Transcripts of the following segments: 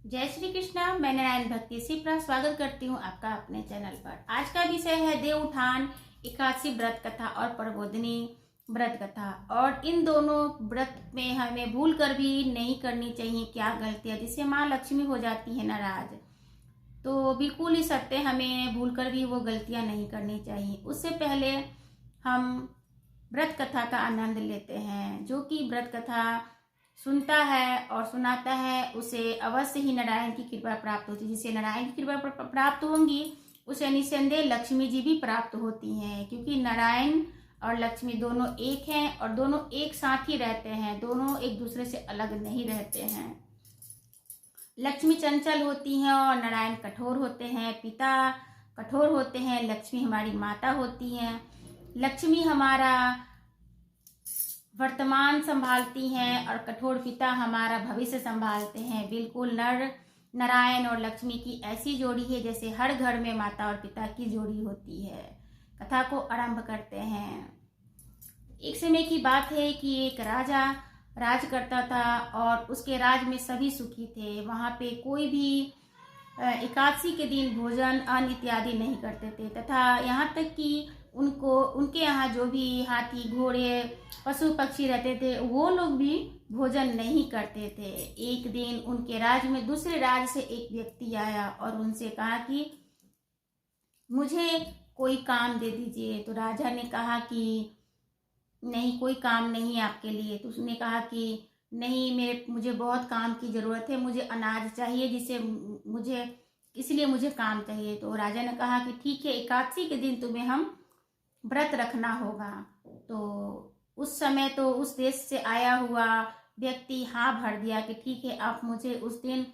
जय श्री कृष्णा। मैं नारायण भक्ति सिप्रा स्वागत करती हूँ आपका अपने चैनल पर। आज का विषय है देव उठान एकादशी व्रत कथा और प्रबोधिनी व्रत कथा। और इन दोनों व्रत में हमें भूल कर भी नहीं करनी चाहिए क्या गलतियाँ, जिससे माँ लक्ष्मी हो जाती है नाराज। तो बिल्कुल ही सत्य, हमें भूल कर भी वो गलतियाँ नहीं करनी चाहिए। उससे पहले हम व्रत कथा का आनंद लेते हैं। जो कि व्रत कथा सुनता है और सुनाता है उसे अवश्य ही नारायण की कृपा प्राप्त होती है। जिसे नारायण की कृपा प्राप्त होंगी उसे निसंदेह लक्ष्मी जी भी प्राप्त होती हैं, क्योंकि नारायण और लक्ष्मी दोनों एक हैं और दोनों एक साथ ही रहते हैं, दोनों एक दूसरे से अलग नहीं रहते हैं। लक्ष्मी चंचल होती हैं और नारायण कठोर होते हैं। पिता कठोर होते हैं, लक्ष्मी हमारी माता होती हैं। लक्ष्मी हमारा वर्तमान संभालती हैं और कठोर पिता हमारा भविष्य संभालते हैं। बिल्कुल नारायण और लक्ष्मी की ऐसी जोड़ी है जैसे हर घर में माता और पिता की जोड़ी होती है। कथा को आरंभ करते हैं। एक समय की बात है कि एक राजा राज करता था और उसके राज में सभी सुखी थे। वहाँ पे कोई भी एकादशी के दिन भोजन अन्न इत्यादि नहीं करते थे, तथा यहाँ तक कि उनके यहाँ जो भी हाथी घोड़े पशु पक्षी रहते थे वो लोग भी भोजन नहीं करते थे। एक दिन उनके राज्य में दूसरे राज्य से एक व्यक्ति आया और उनसे कहा कि मुझे कोई काम दे दीजिए। तो राजा ने कहा कि नहीं, कोई काम नहीं आपके लिए। तो उसने कहा कि नहीं, मुझे बहुत काम की ज़रूरत है, मुझे अनाज चाहिए, जिससे इसलिए मुझे काम चाहिए। तो राजा ने कहा कि ठीक है, एकादशी के दिन तुम्हें हम व्रत रखना होगा। तो उस समय तो उस देश से आया हुआ व्यक्ति हाँ भर दिया कि ठीक है, आप मुझे उस दिन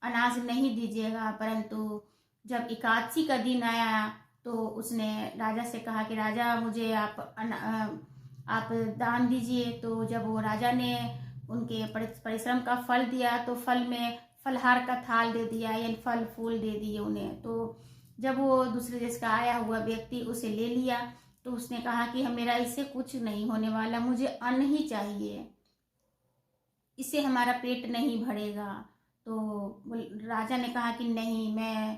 अनाज नहीं दीजिएगा। परंतु जब एकादशी का दिन आया तो उसने राजा से कहा कि राजा मुझे आप दान दीजिए। तो जब वो राजा ने उनके परिश्रम का फल दिया तो फल में फलहार का थाल दे दिया, यानी फल फूल दे दिए उन्हें। तो जब वो दूसरे देश का आया हुआ व्यक्ति उसे ले लिया तो उसने कहा कि मेरा इससे कुछ नहीं होने वाला, मुझे अन्न ही चाहिए, इससे हमारा पेट नहीं भरेगा। तो राजा ने कहा कि नहीं, मैं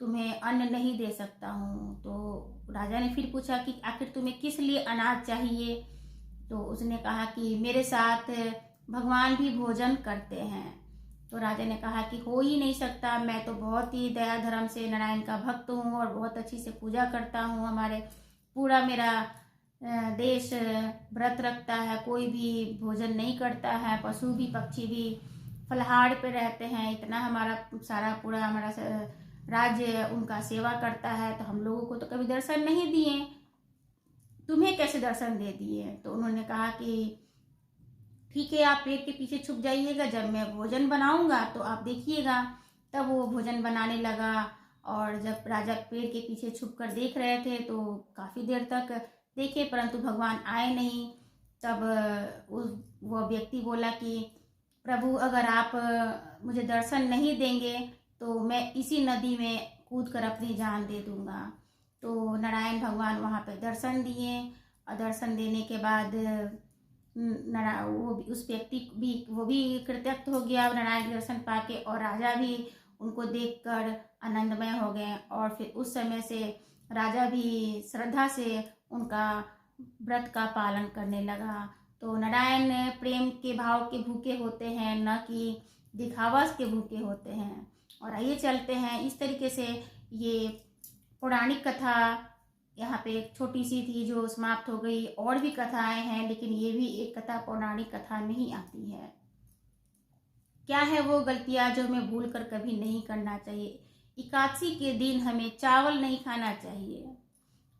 तुम्हें अन्न नहीं दे सकता हूँ। तो राजा ने फिर पूछा कि आखिर तुम्हें किस लिए अनाज चाहिए। तो उसने कहा कि मेरे साथ भगवान भी भोजन करते हैं। तो राजा ने कहा कि हो ही नहीं सकता, मैं तो बहुत ही दया धर्म से नारायण का भक्त हूँ और बहुत अच्छी से पूजा करता हूँ। हमारे पूरा मेरा देश व्रत रखता है, कोई भी भोजन नहीं करता है, पशु भी पक्षी भी फलहार पे रहते हैं। इतना हमारा सारा पूरा हमारा राज्य उनका सेवा करता है, तो हम लोगों को तो कभी दर्शन नहीं दिए, तुम्हें कैसे दर्शन दे दिए। तो उन्होंने कहा कि ठीक है, आप पेड़ के पीछे छुप जाइएगा, जब मैं भोजन बनाऊंगा तो आप देखिएगा। तब वो भोजन बनाने लगा और जब राजा पेड़ के पीछे छुप कर देख रहे थे तो काफ़ी देर तक देखे परंतु भगवान आए नहीं। तब वो व्यक्ति बोला कि प्रभु, अगर आप मुझे दर्शन नहीं देंगे तो मैं इसी नदी में कूद कर अपनी जान दे दूंगा। तो नारायण भगवान वहाँ पे दर्शन दिए और दर्शन देने के बाद उस व्यक्ति भी कृतज्ञ हो गया नारायण के दर्शन पाके, और राजा भी उनको देखकर आनंदमय हो गए। और फिर उस समय से राजा भी श्रद्धा से उनका व्रत का पालन करने लगा। तो नारायण प्रेम के भाव के भूखे होते हैं, न कि दिखावा के भूखे होते हैं। और आइए चलते हैं, इस तरीके से ये पौराणिक कथा यहाँ पे एक छोटी सी थी जो समाप्त हो गई। और भी कथाएं हैं लेकिन ये भी एक कथा पौराणिक कथा में ही आती है। क्या है वो गलतियाँ जो हमें भूल कर कभी नहीं करना चाहिए। एकादशी के दिन हमें चावल नहीं खाना चाहिए,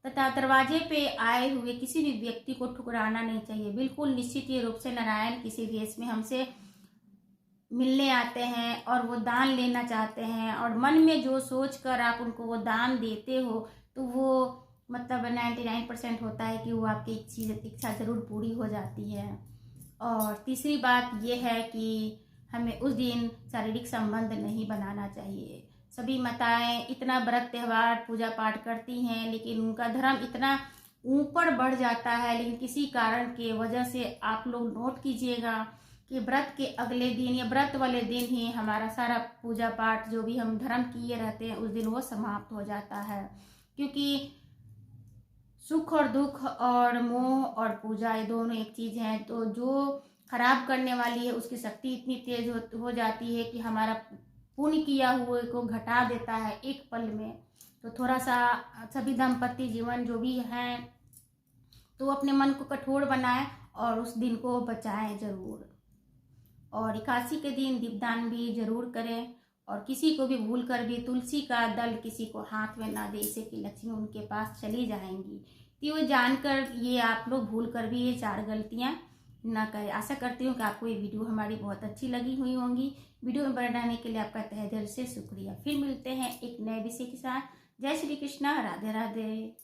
तथा दरवाजे पे आए हुए किसी भी व्यक्ति को ठुकराना नहीं चाहिए। बिल्कुल निश्चित रूप से नारायण किसी वेश में हमसे मिलने आते हैं और वो दान लेना चाहते हैं, और मन में जो सोच कर आप उनको वो दान देते हो तो वो मतलब 99% होता है कि वो आपकी इच्छा ज़रूर पूरी हो जाती है। और तीसरी बात ये है कि हमें उस दिन शारीरिक संबंध नहीं बनाना चाहिए। सभी माताएं इतना व्रत त्यौहार पूजा पाठ करती हैं लेकिन उनका धर्म इतना ऊपर बढ़ जाता है, लेकिन किसी कारण के वजह से आप लोग नोट कीजिएगा कि व्रत के अगले दिन या व्रत वाले दिन ही हमारा सारा पूजा पाठ जो भी हम धर्म किए रहते हैं उस दिन वो समाप्त हो जाता है। क्योंकि सुख और दुख और मोह और पूजा ये दोनों एक चीज़ हैं, तो जो खराब करने वाली है उसकी शक्ति इतनी तेज हो जाती है कि हमारा पुण्य किया हुए को घटा देता है एक पल में। तो थोड़ा सा सभी दाम्पत्य जीवन जो भी हैं तो अपने मन को कठोर बनाएं और उस दिन को बचाएं जरूर। और एकादशी के दिन दीपदान भी जरूर करें और किसी को भी भूल कर भी तुलसी का दल किसी को हाथ में ना दे, इससे कि लक्ष्मी उनके पास चली जाएंगी। तो वो जानकर ये आप लोग भूल कर भी ये 4 गलतियां ना करें। आशा करती हूँ कि आपको ये वीडियो हमारी बहुत अच्छी लगी हुई होंगी। वीडियो में बनाने के लिए आपका तहे दिल से शुक्रिया। फिर मिलते हैं एक नए विषय के साथ। जय श्री कृष्णा, राधे राधे।